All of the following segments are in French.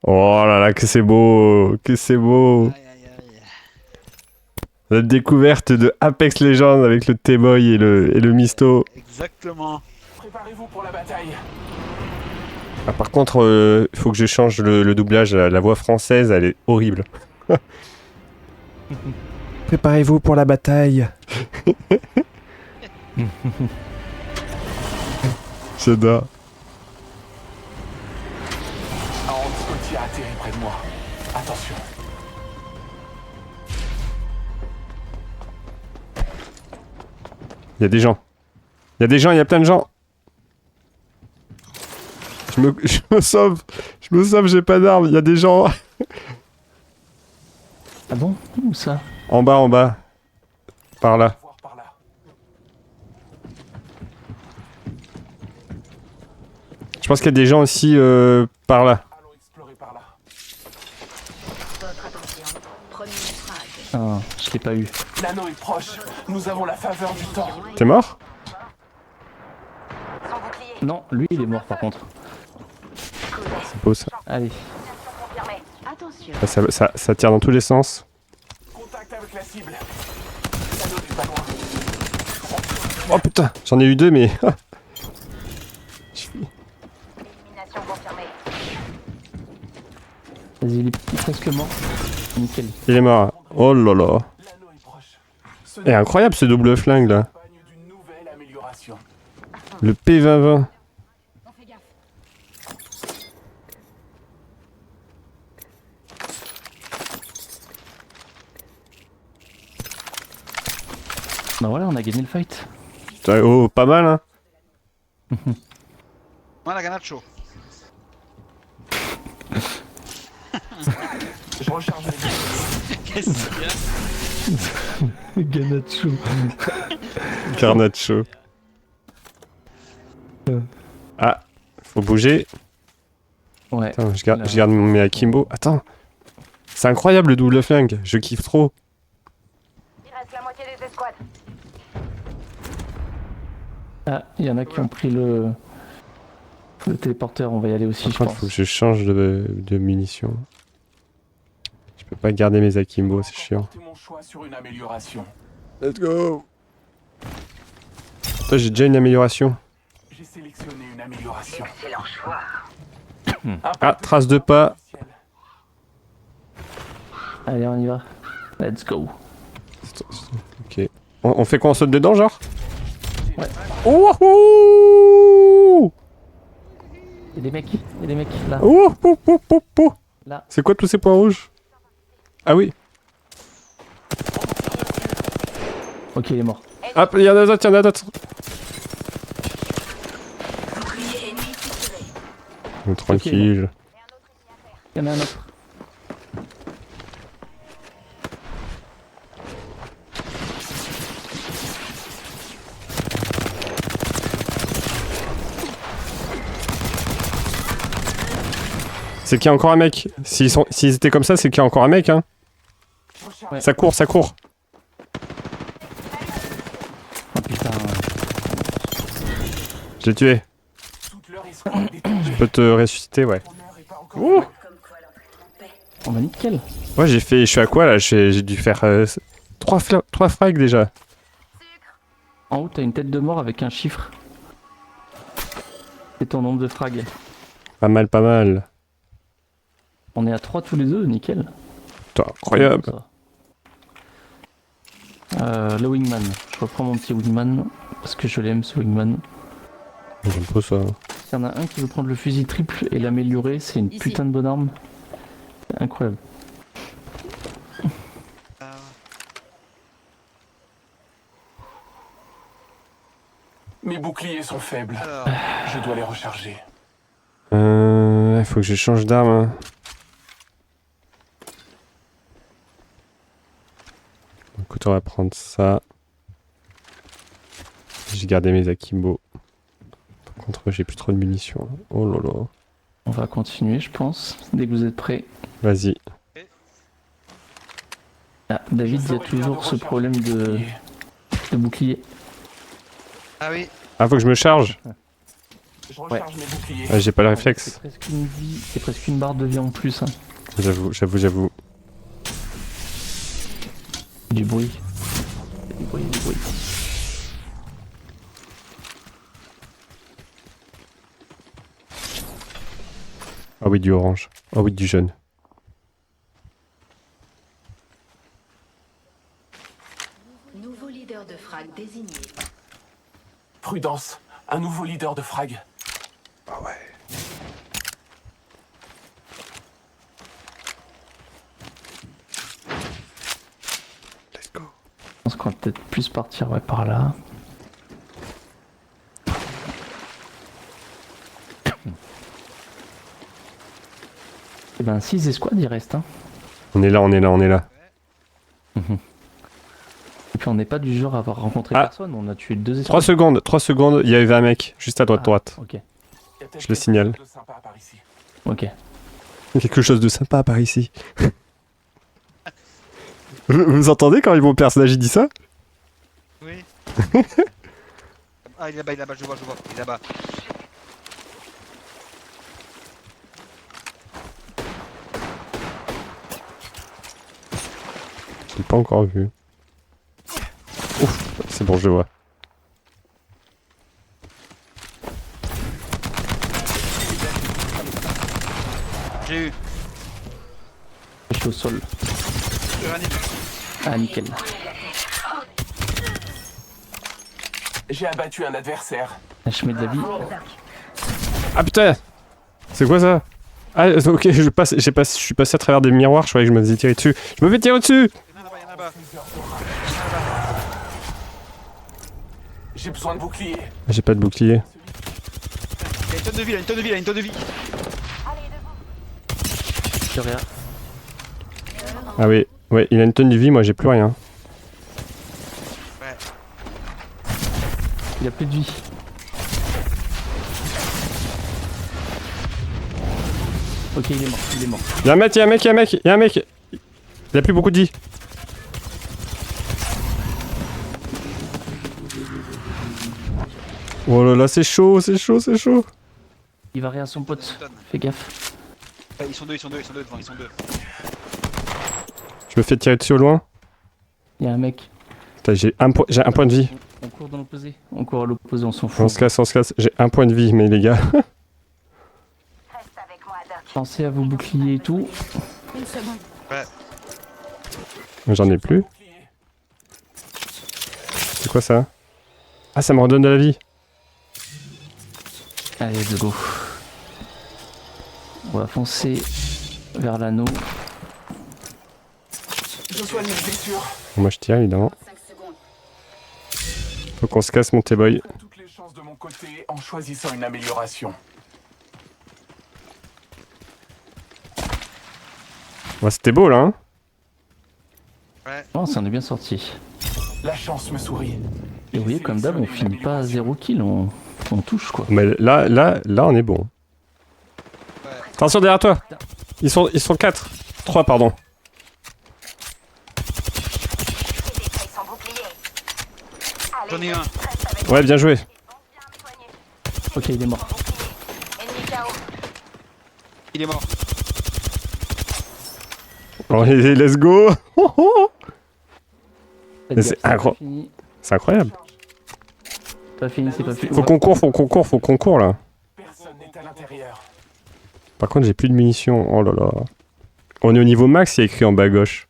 Oh là là, que c'est beau, que c'est beau. Aïe aïe aïe. La découverte de Apex Legends avec le T-Boy et le Misto. Exactement. Préparez-vous pour la bataille. Ah, par contre, il faut que je change le doublage. La voix française, elle est horrible. Préparez-vous pour la bataille. J'adore. Un Scotty a atterri près de moi. Attention. Il y a des gens. Il y a des gens, il y a plein de gens. Je me sauve. Je me sauve, j'ai pas d'armes. Il y a des gens. Ah bon? Où ça? En bas, en bas. Par là. Voir par là. Je pense qu'il y a des gens aussi par là. Allons explorer par là. Votre attention. Premier frag. Ah, je l'ai pas eu. L'anneau est proche. Nous avons la faveur du temps. T'es mort? Sans bouclier. Non, lui il est mort par contre. Couvert. C'est beau ça. Allez. Confirmé. Attention. Ça tire dans tous les sens. Contact avec la cible. L'anneau n'est pas loin. Oh putain, j'en ai eu deux mais... Élimination confirmée. Vas-y, il est presque mort. Nickel. Il est mort. Oh là là. L'anneau est proche. Ce Et incroyable ce double flingue là. campagne d'une nouvelle amélioration. Le P2020. On fait gaffe. Bah voilà, on a gagné le fight. Putain, oh, pas mal hein. Voilà, Ganacho. Je recharge les Qu'est-ce qu'il y a? Ganacho. Carnacho. Ah, faut bouger. Ouais. Attends, je garde mes akimbo. Attends. C'est incroyable le double flingue. Je kiffe trop. Il reste la moitié des escouades. Ah, il y en a qui ont pris le téléporteur, on va y aller aussi, Par je contre, pense. faut que je change de munitions. Je peux pas garder mes akimbo, c'est chiant. Porter mon choix sur une amélioration. Let's go. Toi, j'ai déjà une amélioration. J'ai sélectionné une amélioration. Excellent choix. Ah, trace de pas. Allez, on y va. Let's go. Ok. On fait quoi, on saute dedans, genre? Ouais. Wouhou! Il y a des mecs là. Wouhou! Là. C'est quoi tous ces points rouges? Ah oui. Ok, il est mort. Hop, il y en a d'autres, il y en a d'autres. Bouclier ennemi tiré. Oh, tranquille. Il y en a un autre. C'est qu'il y a encore un mec. S'ils étaient comme ça, c'est qu'il y a encore un mec, hein. Ouais. Ça court, ça court. Oh putain. Je l'ai tué. Toute leur escouade est tombée. Je peux te ressusciter, ouais. L'honneur est pas encore Ouh! fait. Comme quoi l'entraînement paie. Oh bah nickel. Ouais, je suis à quoi là? J'ai dû faire 3 frags déjà. En haut, t'as une tête de mort avec un chiffre. C'est ton nombre de frags. Pas mal, pas mal. On est à 3 tous les deux, nickel. Putain, incroyable. Ça. Le wingman. Je reprends mon petit wingman parce que je l'aime ce wingman. J'aime pas ça. Il y en a un qui veut prendre le fusil triple et l'améliorer, c'est une Ici. putain de bonne arme. C'est incroyable. Mes boucliers sont faibles. Alors, Je dois les recharger. Faut que je change d'arme. Hein. Écoute, on va prendre ça. J'ai gardé mes akimbo. Par contre, j'ai plus trop de munitions. Oh là là. On va continuer, je pense, dès que vous êtes prêts. Vas-y. Ah, David, il y a toujours ce problème de bouclier. ah oui, Ah, faut que je me charge. Je recharge mes boucliers. Ah, j'ai pas le C'est réflexe. presque une vie, c'est presque une barre de vie en plus. Hein. J'avoue. Du bruit. Du bruit. Ah oui, du orange. Ah oui, du jaune. Nouveau leader de frag désigné. Prudence, un nouveau leader de frag. Ah ouais. Let's go. Je pense qu'on va peut-être plus partir par là. Et ben 6 escouades il reste. Hein. On est là. Et puis on n'est pas du genre à avoir rencontré Ah. personne, on a tué 2 3 escouades. 3 secondes, il y avait un mec, juste à droite. Ok, Y a peut-être Je le signale. quelque chose de sympa par ici. ok. Quelque chose de sympa par ici. Vous entendez quand mon personnage il dit ça? Oui. Ah, il est là-bas, je vois. Il est là-bas. Je l'ai pas encore vu. Ouf, c'est bon, je le vois. J'ai eu. Je suis au sol. Je réanime. Ah nickel. J'ai abattu un adversaire. Je mets de la vie. Ah putain! C'est quoi ça? Ah ok, je suis passé à travers des miroirs, je croyais que je me faisais tirer dessus. Je me fais tirer dessus! Il y en a là-bas. J'ai besoin de boucliers. J'ai pas de bouclier. Il y a une tonne de vie. De rien. Ah oui, ouais, il a une tonne de vie, moi j'ai plus rien. Ouais. Il a plus de vie. Ok, il est mort. Y'a un mec. Il a plus beaucoup de vie. Oh là là, c'est chaud. Il va rien à son pote. Fais gaffe. Ouais, ils sont deux devant, ils sont deux. Je me fais tirer dessus au loin. Il y a un mec. Putain, j'ai un point de vie. On court dans l'opposé. On court à l'opposé, on s'en On fout. se casse. J'ai un point de vie, mais les gars. Reste avec moi, Doc. Pensez à vos boucliers et tout. Une seconde. J'en ai plus. C'est quoi ça? Ah, ça me redonne de la vie. Allez, let's go. On va foncer vers l'anneau. Je soigne mes blessures. Moi je tire évidemment. 5 secondes. Faut qu'on se casse mon T-boy. Toutes les chances de mon côté en choisissant une amélioration. Ouais, c'était beau là, hein? Oh, ça en est bien sorti. La chance me sourit. Et vous voyez, comme d'hab, on finit pas à 0 kill, on touche quoi. Mais là, on est bon. Ouais. Attention derrière toi! Ils sont 4. 3, pardon. J'ai détruit son bouclier. Allez, J'en ai un. reste avec Ouais, bien joué. moi, bien soigné. Ok, il est mort. Ennemi KO. Il est mort. Allez, let's go! Faites Mais c'est gaffe, incroyable. pas fini. C'est incroyable. Pas fini, c'est pas fini. Faut qu'on court là. Personne n'est à l'intérieur. Par contre, j'ai plus de munitions. Oh là là. On est au niveau max, il y a écrit en bas à gauche.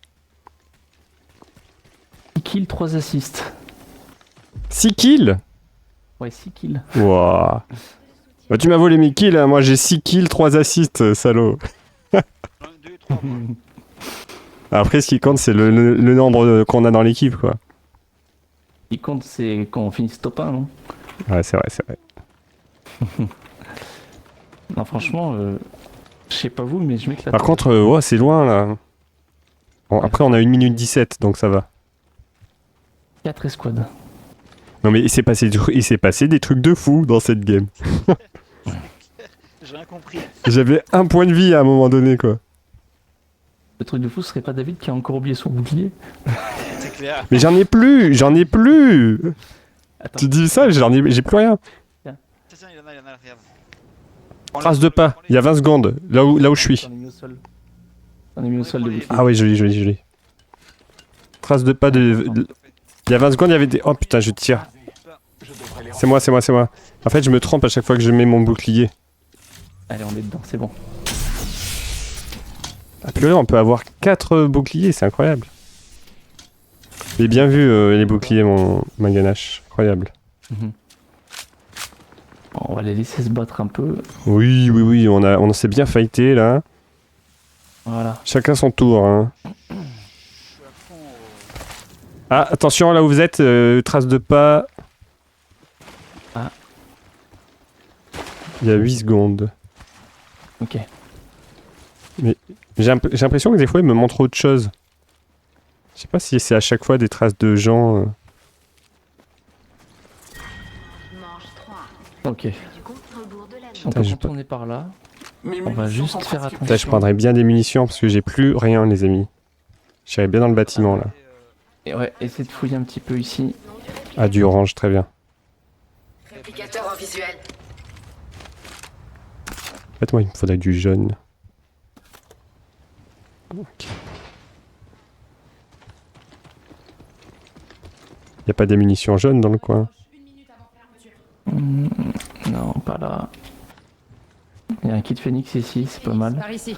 6 kills, 3 assists. 6 kills? Ouais, 6 kills. Wouah. Bah, tu m'as volé mes kills, hein. Moi j'ai 6 kills, 3 assists, salaud. 1, 2, 3. Après, ce qui compte, c'est le nombre qu'on a dans l'équipe, quoi. Ce qui compte, c'est quand on finit top 1, non? Ouais, c'est vrai. Non, franchement, je sais pas vous, mais je m'éclate. Par contre, ouais, c'est loin, là. Bon, après, on a 1 minute 17, donc ça va. 4 escouades. Non, mais il s'est passé des trucs de fou dans cette game. J'ai rien compris. J'avais un point de vie à un moment donné, quoi. Le truc de fou, ce serait pas David qui a encore oublié son bouclier? C'est clair. Mais j'en ai plus. Attends, Tu dis ça, j'ai plus rien. Tiens, il y en a, regarde. Trace de pas, il y a 20 secondes, là où je suis. On est mis au sol. On est mis au sol de bouclier. Ah oui, joli. Trace de pas de... Il y a 20 secondes, il y avait des... Oh putain, je tire. Je devrais les C'est moi. En fait, je me trompe à chaque fois que je mets mon bouclier. Allez, on est dedans, c'est bon. Ah purée, on peut avoir 4 boucliers, c'est incroyable. J'ai bien vu les boucliers, ma ganache. Incroyable. Mhm. Bon, on va les laisser se battre un peu. Oui, on s'est bien fighté là. Voilà. Chacun son tour. Hein. Ah, attention, là où vous êtes, trace de pas. Ah. Il y a 8 secondes. Ok. J'ai l'impression que des fois, il me montre autre chose. Je sais pas si c'est à chaque fois des traces de gens. Manche 3. Ok. Du contre-bourg de la nuit. On Putain, peut j'ai contourner par là. Mes On va munitions juste sont faire presque attention. Putain, je prendrais bien des munitions parce que j'ai plus rien, les amis. J'irais bien dans le bâtiment là. Et ouais, essaie de fouiller un petit peu ici. Ah, du orange, très bien. Réplicateur en visuel. En fait, moi, il me faudrait du jaune. Ok. Y a pas des munitions jaunes dans le coin? Non, pas là. Il y a un kit phoenix ici, c'est pas mal. Par ici.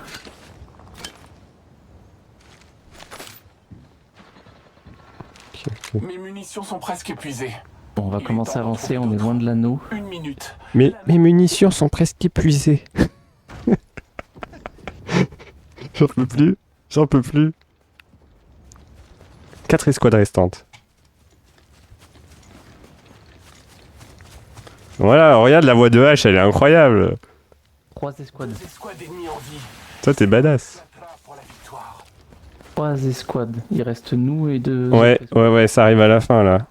Ok. Mes munitions sont presque épuisées. Bon, on va commencer à avancer, on est loin de l'anneau. 1 minute. Mais mes munitions sont presque épuisées. J'en peux plus. 4 escouades restantes. Voilà, regarde la voix de H, elle est incroyable. 3 escouades. Des escouades ennemies en vie. Toi, t'es badass. La trappe pour la victoire. 3 escouades. Il reste nous et 2. Ouais, ça arrive à la fin là.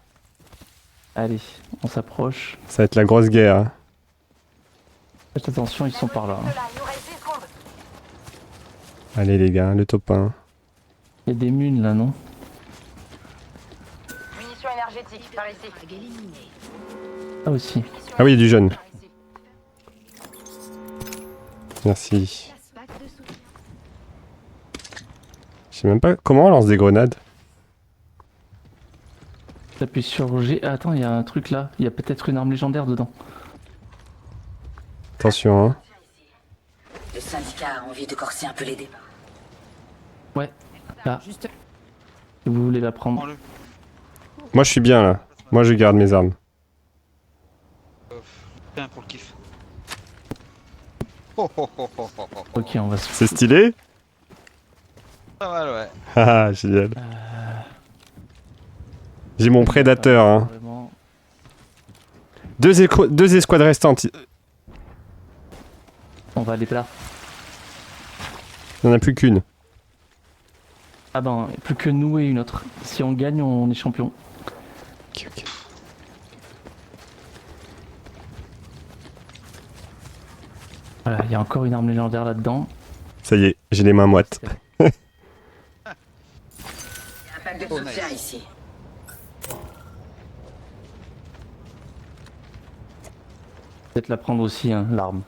Allez, on s'approche. Ça va être la grosse guerre. Hein. Faites attention, ils sont par là. De hein. là, il nous reste 10 secondes. Allez les gars, le top 1. Il y a des munes là, non? Munitions énergétiques, par ici. Ah aussi. Ah oui, il y a du jaune. Par ici. Merci. Je sais même pas comment on lance des grenades. T'appuies sur G. Ah, attends, il y a un truc là. Il y a peut-être une arme légendaire dedans. Attention, hein. Le syndicat a envie de corser un peu les débats. Ouais, là. Si vous voulez la prendre. Prends-le. Moi je suis bien là. Moi je garde mes armes. Tiens, pour le kiff. Oh, oh, oh, oh, oh, oh. Ok, on va se. C'est stylé? Pas mal, ouais. Ah, génial. J'ai mon prédateur, hein. Vraiment. 2 escouades restantes. On va aller là. Il n'y en a plus qu'une. Ah ben, plus que nous et une autre. Si on gagne, on est champion. Ok. Voilà, il y a encore une arme légendaire là-dedans. Ça y est, j'ai les mains moites. Il y a un pack de Oh, soutien nice. ici. Peut-être la prendre aussi, hein, l'arme.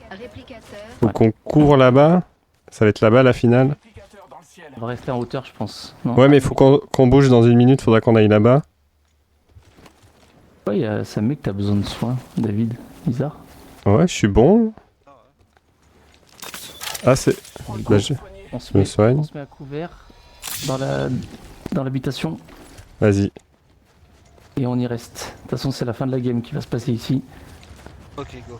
Réplicateur. Faut qu'on court là-bas. Ça va être là-bas la finale. Réplicateur dans le ciel. On va rester en hauteur, je pense. Non Ouais, mais faut qu'on bouge dans 1 minute. Faudra qu'on aille là-bas. Ouais, ça met que t'as besoin de soins, David. Bizarre. Ouais, je suis bon. Ah, c'est. Là, je On se, me met, soigne. on se met à couvert dans l'habitation Vas-y. et on y reste. De toute façon, c'est la fin de la game qui va se passer ici. Ok, go.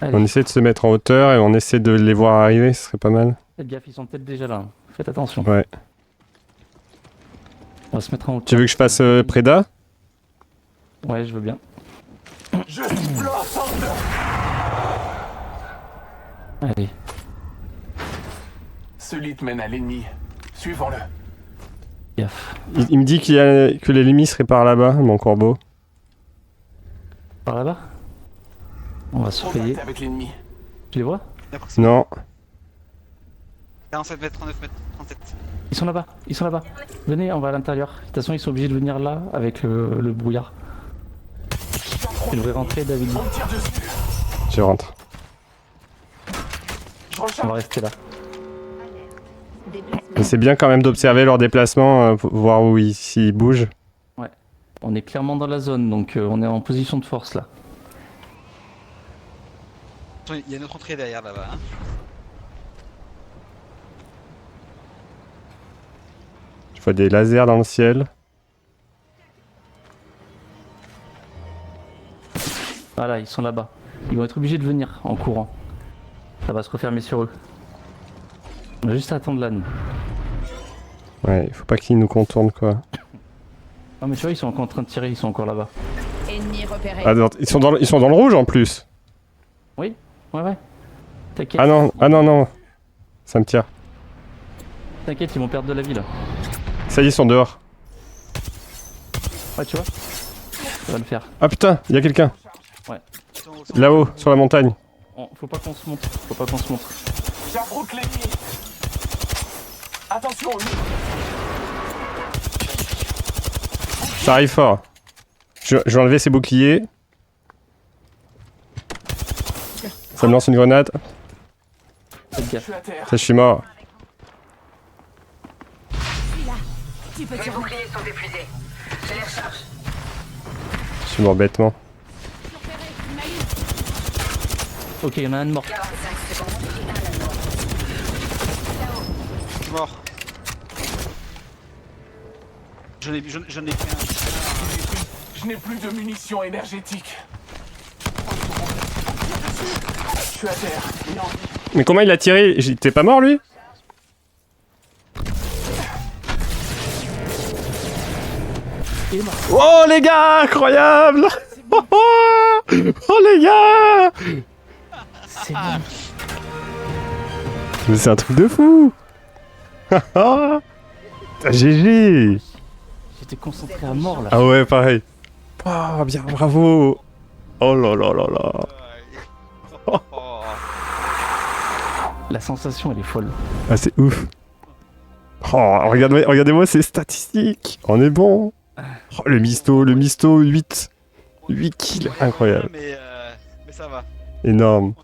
Allez, On essaie de se mettre en hauteur et on essaie de les voir arriver. Ce serait pas mal. faites gaffe, ils sont peut-être déjà là. hein. Faites attention. Ouais. On va se mettre en hauteur. Tu veux que je fasse Preda? Ouais, je veux bien. Je siffle ensemble. Allez. Ce lit mène à l'ennemi. Suivons-le. Gaffe. Il me dit que les limites seraient par là-bas, mon corbeau. Par là-bas. On va surveiller. Contact avec l'ennemi. Tu les vois? Non. 47 mètres, 39 mètres, 37. Ils sont là-bas. Ils sont là-bas. Venez, on va à l'intérieur. De toute façon, ils sont obligés de venir là avec le brouillard. Tu devrais rentrer, David. On tire dessus. je rentre. Je On recharge. va rester là. Mais c'est bien quand même d'observer leur déplacement, pour voir où s'ils bougent. On est clairement dans la zone, donc on est en position de force là. Attends, il y a une autre entrée derrière là-bas. Hein. Je vois des lasers dans le ciel. Voilà, ils sont là-bas. Ils vont être obligés de venir en courant. Ça va se refermer sur eux. On va juste attendre là, nous. Ouais, il faut pas qu'ils nous contournent quoi. Non mais tu vois, ils sont encore en train de tirer, ils sont encore là-bas. Ennemi repéré. Ah, non, ils sont dans le rouge en plus. Ouais, ouais. T'inquiète. Ah non, non. Ça me tire. T'inquiète, ils vont perdre de la vie là. Ça y est, ils sont dehors. Ouais, tu vois. Ça va le faire. Ah putain, il y a quelqu'un. Ils sont Là-haut, sur la montagne. Faut pas qu'on se montre. Faut pas qu'on se montre. J'affronte l'ennemi. Attention, lui. Ça arrive fort. Je vais enlever ces boucliers. Ça me lance une grenade. Faites Je gaffe. suis à terre. Ça, je suis mort. Tu peux Mes tirer. boucliers sont épuisés. Je les recharge. Je suis mort bêtement. Ok, il y en a un de mort. 45 secondes. Je suis mort. J'en ai qu'un. Je n'ai plus de munitions énergétiques. Je suis à terre. Et en vie. Mais comment il a tiré? T'es pas mort lui? Il est mort. Oh les gars, incroyable! Oh les gars! C'est bon. Mais c'est un truc de fou! Ah, GG! J'étais concentré à mort là. Ah ouais, pareil. Oh, bien, bravo! Oh là là là là! Oh. La sensation, elle est folle. Ah, c'est ouf! Oh, regardez-moi ces statistiques! On est bon! Oh, le misto, 8 kills, incroyable, Mais ça va. énorme.